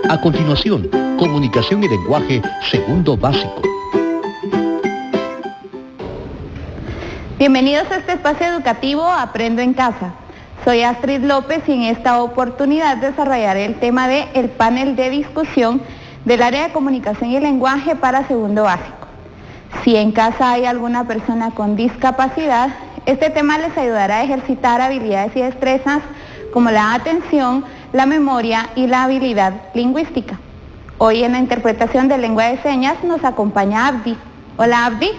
A continuación, comunicación y lenguaje, segundo básico. Bienvenidos a este espacio educativo Aprendo en Casa. Soy Astrid López y en esta oportunidad desarrollaré el tema de el panel de discusión del área de comunicación y lenguaje para segundo básico. Si en casa hay alguna persona con discapacidad, este tema les ayudará a ejercitar habilidades y destrezas como la atención, la memoria y la habilidad lingüística. Hoy en la interpretación de lengua de señas nos acompaña Abdi. Hola Abdi.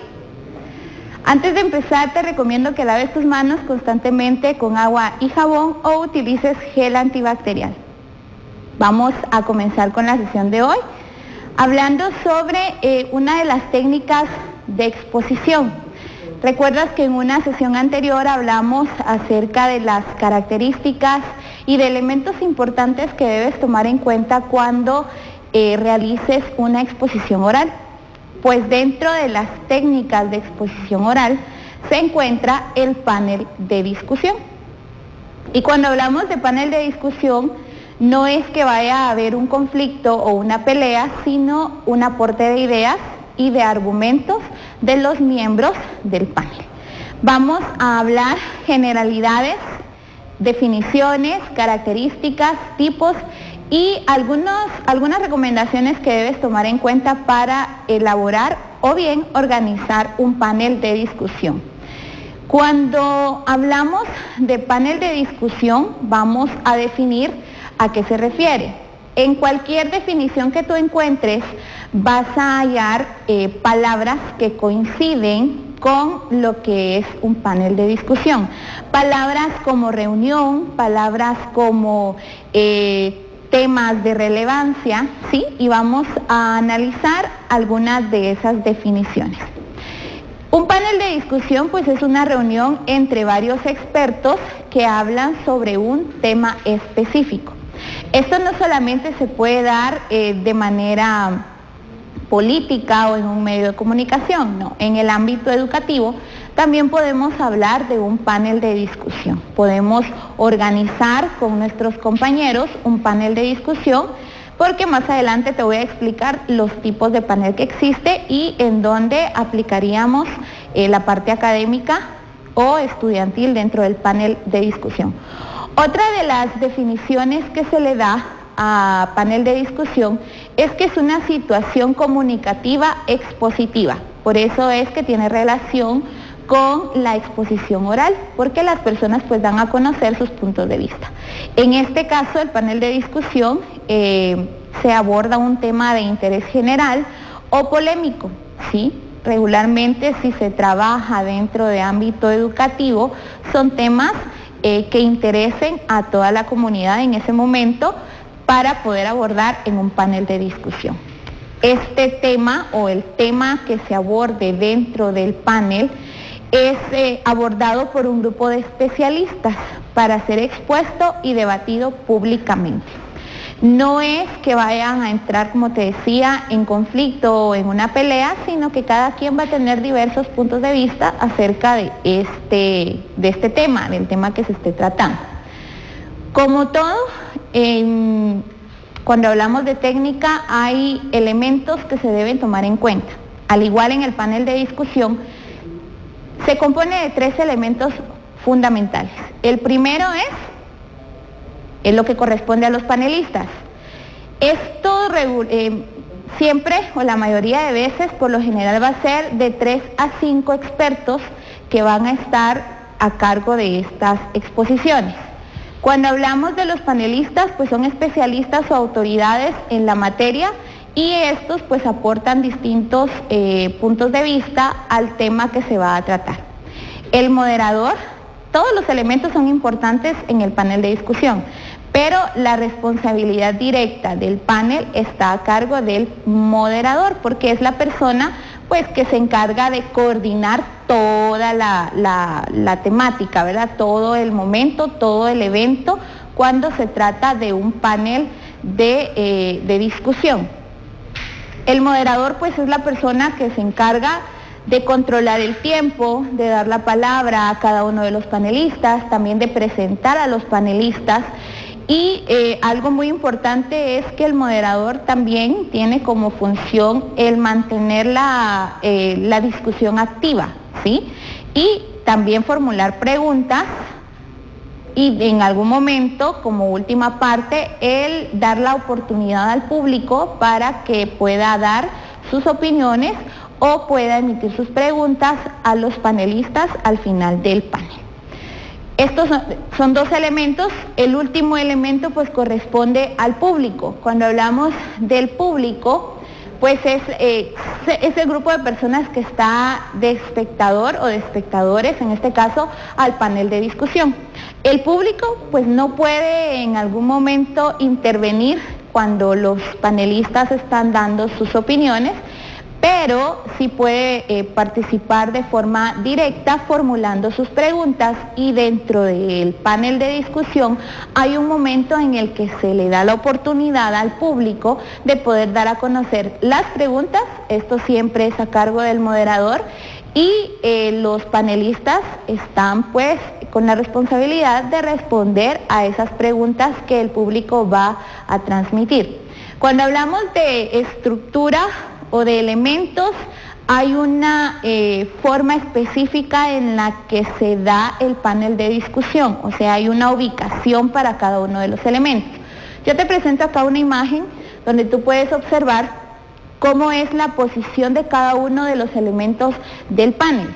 Antes de empezar te recomiendo que laves tus manos constantemente con agua y jabón o utilices gel antibacterial. Vamos a comenzar con la sesión de hoy hablando sobre una de las técnicas de exposición. ¿Recuerdas que en una sesión anterior hablamos acerca de las características y de elementos importantes que debes tomar en cuenta cuando realices una exposición oral? Pues dentro de las técnicas de exposición oral se encuentra el panel de discusión. Y cuando hablamos de panel de discusión, no es que vaya a haber un conflicto o una pelea, sino un aporte de ideas y de argumentos de los miembros del panel. Vamos a hablar generalidades, definiciones, características, tipos y algunas recomendaciones que debes tomar en cuenta para elaborar o bien organizar un panel de discusión. Cuando hablamos de panel de discusión, vamos a definir a qué se refiere. En cualquier definición que tú encuentres, vas a hallar palabras que coinciden con lo que es un panel de discusión. Palabras como reunión, palabras como temas de relevancia, ¿sí? Y vamos a analizar algunas de esas definiciones. Un panel de discusión pues es una reunión entre varios expertos que hablan sobre un tema específico. Esto no solamente se puede dar de manera política o en un medio de comunicación, no. En el ámbito educativo también podemos hablar de un panel de discusión. Podemos organizar con nuestros compañeros un panel de discusión, porque más adelante te voy a explicar los tipos de panel que existe y en dónde aplicaríamos la parte académica o estudiantil dentro del panel de discusión. Otra de las definiciones que se le da a panel de discusión es que es una situación comunicativa expositiva. Por eso es que tiene relación con la exposición oral, porque las personas pues dan a conocer sus puntos de vista. En este caso, el panel de discusión se aborda un tema de interés general o polémico, ¿sí? Regularmente, si se trabaja dentro de ámbito educativo, son temas que interesen a toda la comunidad en ese momento para poder abordar en un panel de discusión. Este tema o el tema que se aborde dentro del panel es abordado por un grupo de especialistas para ser expuesto y debatido públicamente. No es que vayan a entrar, como te decía, en conflicto o en una pelea, sino que cada quien va a tener diversos puntos de vista acerca de este tema, del tema que se esté tratando. Como todo, cuando hablamos de técnica hay elementos que se deben tomar en cuenta. Al igual en el panel de discusión, se compone de 3 elementos fundamentales. El primero es lo que corresponde a los panelistas. Esto siempre o la mayoría de veces, por lo general, va a ser de 3 a 5 expertos que van a estar a cargo de estas exposiciones. Cuando hablamos de los panelistas, pues son especialistas o autoridades en la materia y estos pues aportan distintos puntos de vista al tema que se va a tratar. El moderador, todos los elementos son importantes en el panel de discusión, pero la responsabilidad directa del panel está a cargo del moderador, porque es la persona pues que se encarga de coordinar toda la temática, ¿verdad? Todo el momento, todo el evento, cuando se trata de un panel de discusión. El moderador pues es la persona que se encarga de controlar el tiempo, de dar la palabra a cada uno de los panelistas, también de presentar a los panelistas Y algo muy importante es que el moderador también tiene como función el mantener la discusión activa, ¿sí? Y también formular preguntas y en algún momento, como última parte, el dar la oportunidad al público para que pueda dar sus opiniones o pueda emitir sus preguntas a los panelistas al final del panel. Estos son dos elementos. El último elemento pues corresponde al público. Cuando hablamos del público, pues es el grupo de personas que está de espectador o de espectadores, en este caso, al panel de discusión. El público pues no puede en algún momento intervenir cuando los panelistas están dando sus opiniones, pero sí puede participar de forma directa formulando sus preguntas, y dentro del panel de discusión hay un momento en el que se le da la oportunidad al público de poder dar a conocer las preguntas. Esto siempre es a cargo del moderador, y los panelistas están pues con la responsabilidad de responder a esas preguntas que el público va a transmitir. Cuando hablamos de estructura o de elementos, hay una forma específica en la que se da el panel de discusión, o sea, hay una ubicación para cada uno de los elementos. Yo te presento acá una imagen donde tú puedes observar cómo es la posición de cada uno de los elementos del panel.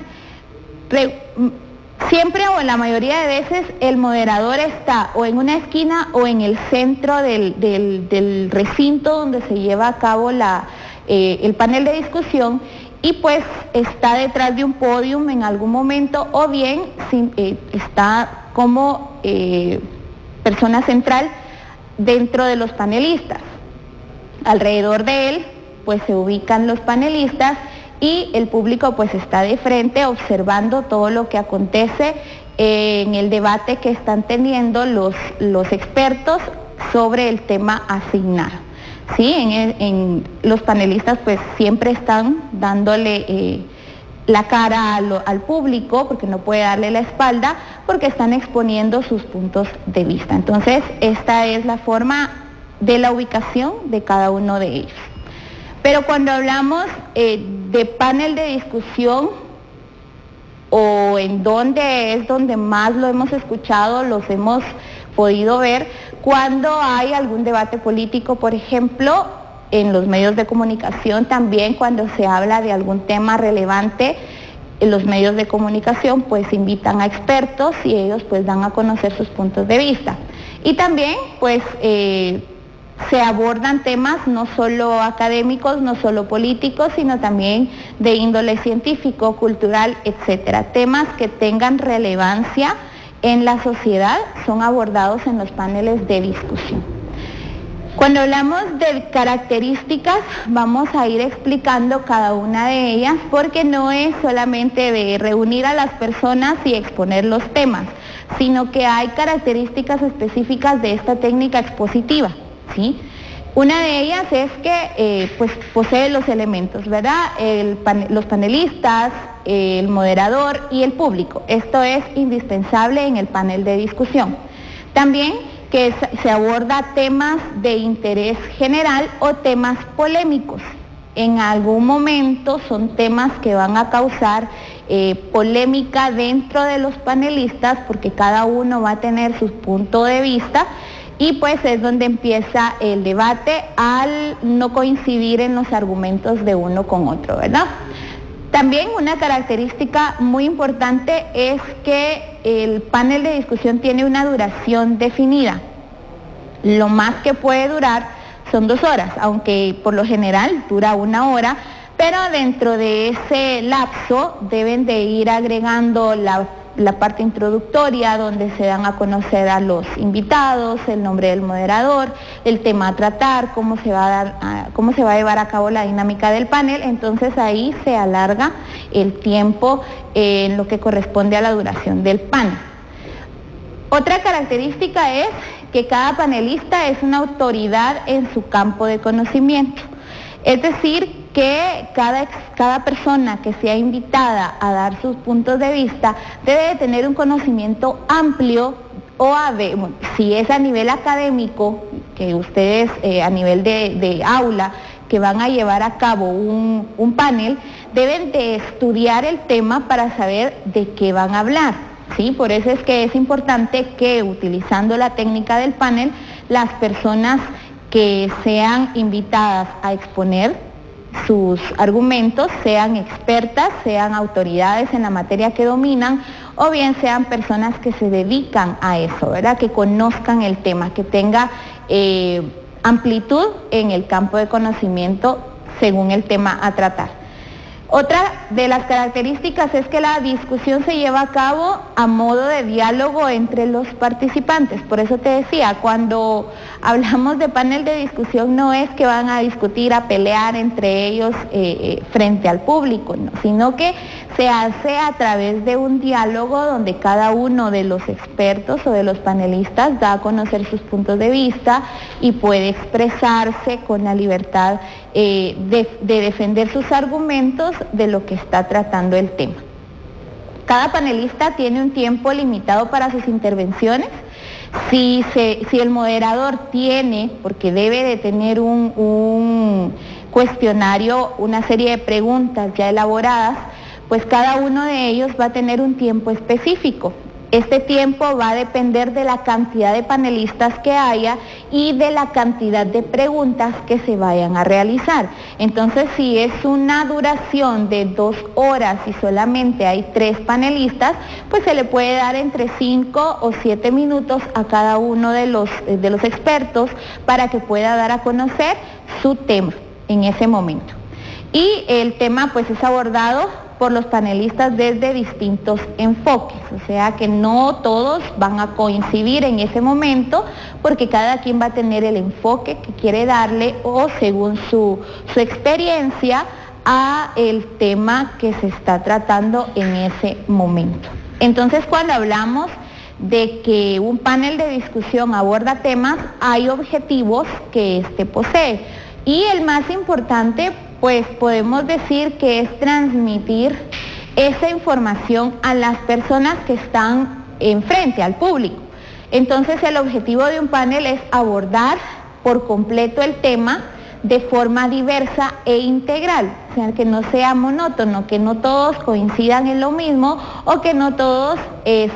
Siempre o en la mayoría de veces el moderador está o en una esquina o en el centro del recinto donde se lleva a cabo el panel de discusión, y pues está detrás de un podium en algún momento, o bien está como persona central dentro de los panelistas. Alrededor de él pues se ubican los panelistas, y el público pues está de frente observando todo lo que acontece en el debate que están teniendo los expertos sobre el tema asignado. Sí, los panelistas pues siempre están dándole la cara al público, porque no puede darle la espalda, porque están exponiendo sus puntos de vista. Entonces, esta es la forma de la ubicación de cada uno de ellos. Pero cuando hablamos de panel de discusión, o en donde es donde más lo hemos escuchado, los hemos podido ver, cuando hay algún debate político, por ejemplo, en los medios de comunicación también, cuando se habla de algún tema relevante, los medios de comunicación pues invitan a expertos y ellos pues dan a conocer sus puntos de vista. Y también pues se abordan temas no solo académicos, no solo políticos, sino también de índole científico, cultural, etcétera. Temas que tengan relevancia en la sociedad son abordados en los paneles de discusión. Cuando hablamos de características, vamos a ir explicando cada una de ellas, porque no es solamente de reunir a las personas y exponer los temas, sino que hay características específicas de esta técnica expositiva, ¿sí? Una de ellas es que pues posee los elementos, ¿verdad? Los panelistas, el moderador y el público. Esto es indispensable en el panel de discusión. También que se aborda temas de interés general o temas polémicos. En algún momento son temas que van a causar polémica dentro de los panelistas, porque cada uno va a tener su punto de vista, y pues es donde empieza el debate al no coincidir en los argumentos de uno con otro, ¿verdad? También una característica muy importante es que el panel de discusión tiene una duración definida. Lo más que puede durar son 2 horas, aunque por lo general dura 1 hora, pero dentro de ese lapso deben de ir agregando la parte introductoria, donde se dan a conocer a los invitados, el nombre del moderador, el tema a tratar, cómo se va a llevar a cabo la dinámica del panel. Entonces ahí se alarga el tiempo en lo que corresponde a la duración del panel. Otra característica es que cada panelista es una autoridad en su campo de conocimiento. Es decir, que cada persona que sea invitada a dar sus puntos de vista debe de tener un conocimiento amplio o si es a nivel académico, que ustedes a nivel de aula, que van a llevar a cabo un panel, deben de estudiar el tema para saber de qué van a hablar, ¿sí? Por eso es que es importante que, utilizando la técnica del panel, las personas que sean invitadas a exponer sus argumentos sean expertas, sean autoridades en la materia que dominan, o bien sean personas que se dedican a eso, ¿verdad? Que conozcan el tema, que tenga amplitud en el campo de conocimiento según el tema a tratar. Otra de las características es que la discusión se lleva a cabo a modo de diálogo entre los participantes. Por eso te decía, cuando hablamos de panel de discusión no es que van a discutir, a pelear entre ellos frente al público, no, sino que se hace a través de un diálogo donde cada uno de los expertos o de los panelistas da a conocer sus puntos de vista y puede expresarse con la libertad de defender sus argumentos de lo que está tratando el tema. Cada panelista tiene un tiempo limitado para sus intervenciones. Si el moderador tiene, porque debe de tener un cuestionario, una serie de preguntas ya elaboradas, pues cada uno de ellos va a tener un tiempo específico. Este tiempo va a depender de la cantidad de panelistas que haya y de la cantidad de preguntas que se vayan a realizar. Entonces, si es una duración de 2 horas y solamente hay 3 panelistas, pues se le puede dar entre 5 o 7 minutos a cada uno de los expertos para que pueda dar a conocer su tema en ese momento. Y el tema pues es abordado por los panelistas desde distintos enfoques, o sea que no todos van a coincidir en ese momento porque cada quien va a tener el enfoque que quiere darle o según su experiencia a el tema que se está tratando en ese momento. Entonces, cuando hablamos de que un panel de discusión aborda temas, hay objetivos que éste posee y el más importante, pues podemos decir que es transmitir esa información a las personas que están enfrente, al público. Entonces el objetivo de un panel es abordar por completo el tema de forma diversa e integral, o sea, que no sea monótono, que no todos coincidan en lo mismo o que no todos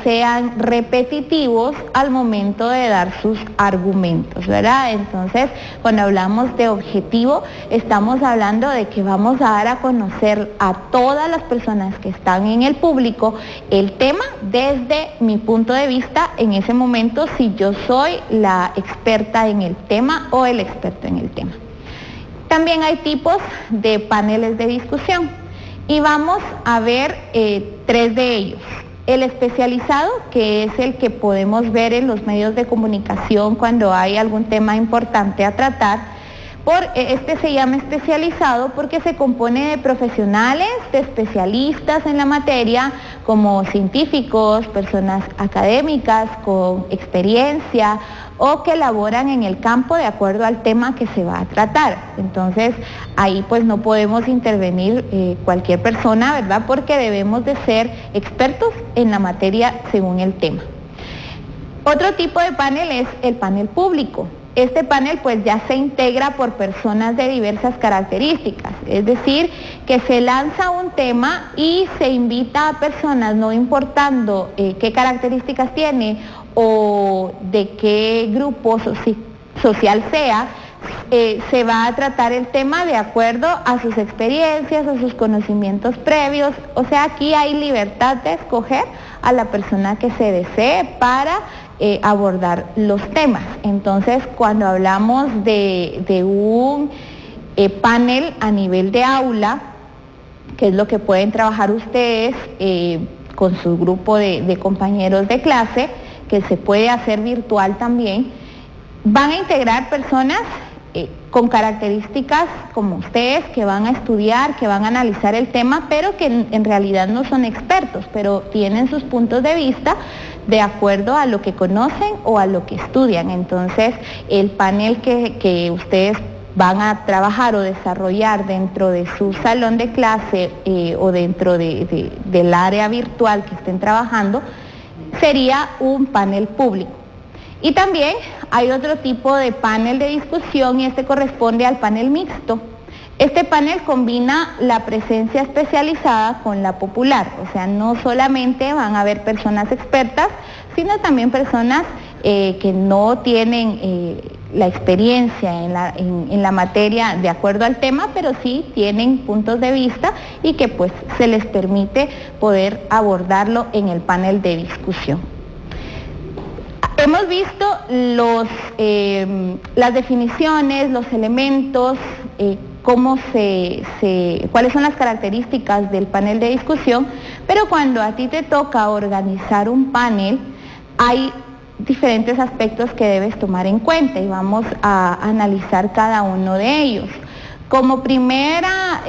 sean repetitivos al momento de dar sus argumentos, ¿verdad? Entonces, cuando hablamos de objetivo, estamos hablando de que vamos a dar a conocer a todas las personas que están en el público el tema desde mi punto de vista en ese momento, si yo soy la experta en el tema o el experto en el tema. También hay tipos de paneles de discusión y vamos a ver 3 de ellos. El especializado, que es el que podemos ver en los medios de comunicación cuando hay algún tema importante a tratar. Este se llama especializado porque se compone de profesionales, de especialistas en la materia, como científicos, personas académicas con experiencia o que laboran en el campo de acuerdo al tema que se va a tratar. Entonces, ahí pues no podemos intervenir cualquier persona, ¿verdad? Porque debemos de ser expertos en la materia según el tema. Otro tipo de panel es el panel público. Este panel pues ya se integra por personas de diversas características, es decir, que se lanza un tema y se invita a personas, no importando qué características tiene o de qué grupo social sea, se va a tratar el tema de acuerdo a sus experiencias, a sus conocimientos previos, o sea, aquí hay libertad de escoger a la persona que se desee para abordar los temas. Entonces, cuando hablamos de un panel a nivel de aula, que es lo que pueden trabajar ustedes con su grupo de compañeros de clase, que se puede hacer virtual también, van a integrar personas con características como ustedes, que van a estudiar, que van a analizar el tema, pero que en realidad no son expertos, pero tienen sus puntos de vista de acuerdo a lo que conocen o a lo que estudian. Entonces, el panel que ustedes van a trabajar o desarrollar dentro de su salón de clase o dentro del área virtual que estén trabajando, sería un panel público. Y también hay otro tipo de panel de discusión y este corresponde al panel mixto. Este panel combina la presencia especializada con la popular, o sea, no solamente van a haber personas expertas, sino también personas que no tienen la experiencia en la materia de acuerdo al tema, pero sí tienen puntos de vista y que pues se les permite poder abordarlo en el panel de discusión. Hemos visto las definiciones, los elementos, cuáles son las características del panel de discusión, pero cuando a ti te toca organizar un panel, hay diferentes aspectos que debes tomar en cuenta y vamos a analizar cada uno de ellos. Como primera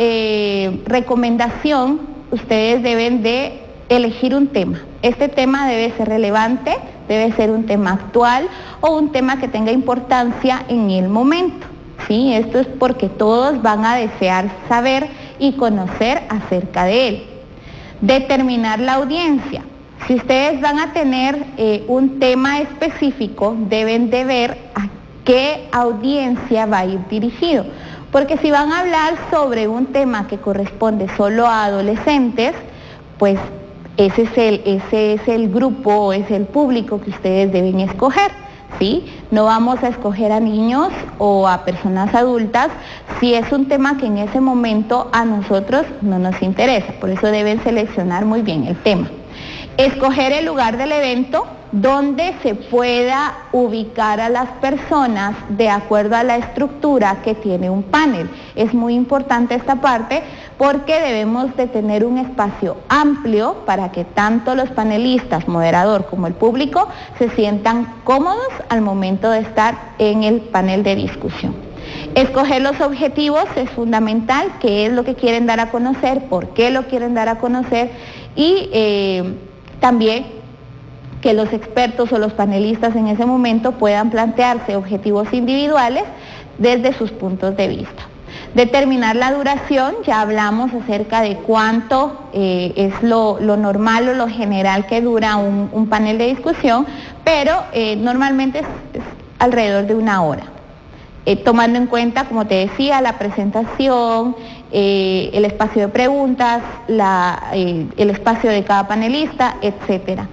recomendación, ustedes deben de elegir un tema. Este tema debe ser relevante, debe ser un tema actual o un tema que tenga importancia en el momento. ¿Sí? Esto es porque todos van a desear saber y conocer acerca de él. Determinar la audiencia. Si ustedes van a tener un tema específico, deben de ver a qué audiencia va a ir dirigido. Porque si van a hablar sobre un tema que corresponde solo a adolescentes, pues ese es el grupo, es el público que ustedes deben escoger. ¿Sí? No vamos a escoger a niños o a personas adultas si es un tema que en ese momento a nosotros no nos interesa. Por eso deben seleccionar muy bien el tema. Escoger el lugar del evento donde se pueda ubicar a las personas de acuerdo a la estructura que tiene un panel. Es muy importante esta parte porque debemos de tener un espacio amplio para que tanto los panelistas, moderador como el público se sientan cómodos al momento de estar en el panel de discusión. Escoger los objetivos es fundamental, qué es lo que quieren dar a conocer, por qué lo quieren dar a conocer y también que los expertos o los panelistas en ese momento puedan plantearse objetivos individuales desde sus puntos de vista. Determinar la duración, ya hablamos acerca de cuánto es lo normal o lo general que dura un panel de discusión, pero normalmente es alrededor de 1 hora. Tomando en cuenta, como te decía, la presentación, el espacio de preguntas, el espacio de cada panelista, etcétera.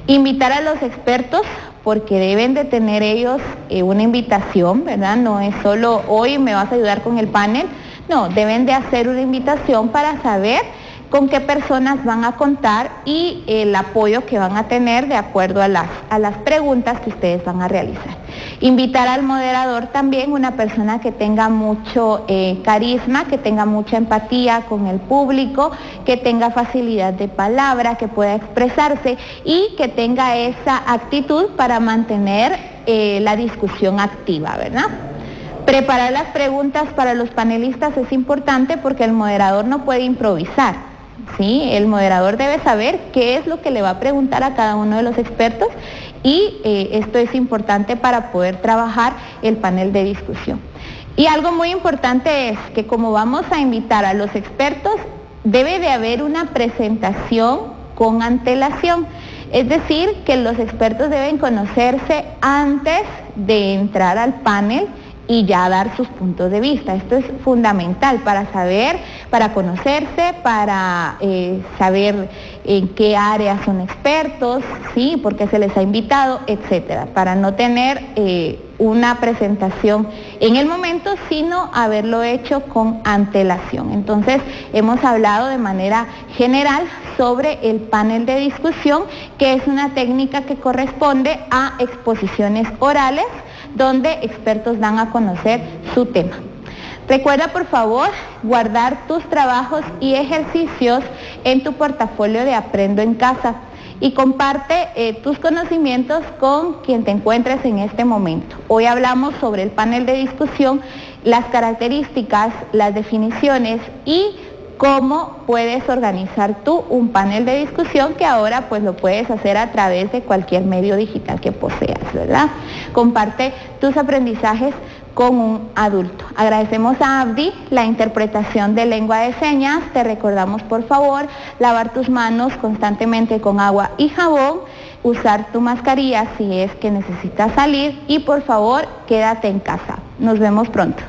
Invitar a los expertos porque deben de tener ellos una invitación, ¿verdad? No es solo hoy me vas a ayudar con el panel, no, deben de hacer una invitación para saber con qué personas van a contar y el apoyo que van a tener de acuerdo a las preguntas que ustedes van a realizar. Invitar al moderador también, una persona que tenga mucho carisma, que tenga mucha empatía con el público, que tenga facilidad de palabra, que pueda expresarse y que tenga esa actitud para mantener la discusión activa, ¿verdad? Preparar las preguntas para los panelistas es importante porque el moderador no puede improvisar. ¿Sí? El moderador debe saber qué es lo que le va a preguntar a cada uno de los expertos y esto es importante para poder trabajar el panel de discusión. Y algo muy importante es que como vamos a invitar a los expertos, debe de haber una presentación con antelación. Es decir, que los expertos deben conocerse antes de entrar al panel y ya dar sus puntos de vista. Esto es fundamental para saber, para conocerse, para saber en qué áreas son expertos, ¿sí? Por qué se les ha invitado, etcétera, para no tener una presentación en el momento, sino haberlo hecho con antelación. Entonces, hemos hablado de manera general sobre el panel de discusión, que es una técnica que corresponde a exposiciones orales, donde expertos dan a conocer su tema. Recuerda, por favor, guardar tus trabajos y ejercicios en tu portafolio de Aprendo en Casa y comparte tus conocimientos con quien te encuentres en este momento. Hoy hablamos sobre el panel de discusión, las características, las definiciones y cómo puedes organizar tú un panel de discusión que ahora pues lo puedes hacer a través de cualquier medio digital que poseas, ¿verdad? Comparte tus aprendizajes con un adulto. Agradecemos a Abdi la interpretación de lengua de señas. Te recordamos, por favor, lavar tus manos constantemente con agua y jabón, usar tu mascarilla si es que necesitas salir y por favor quédate en casa. Nos vemos pronto.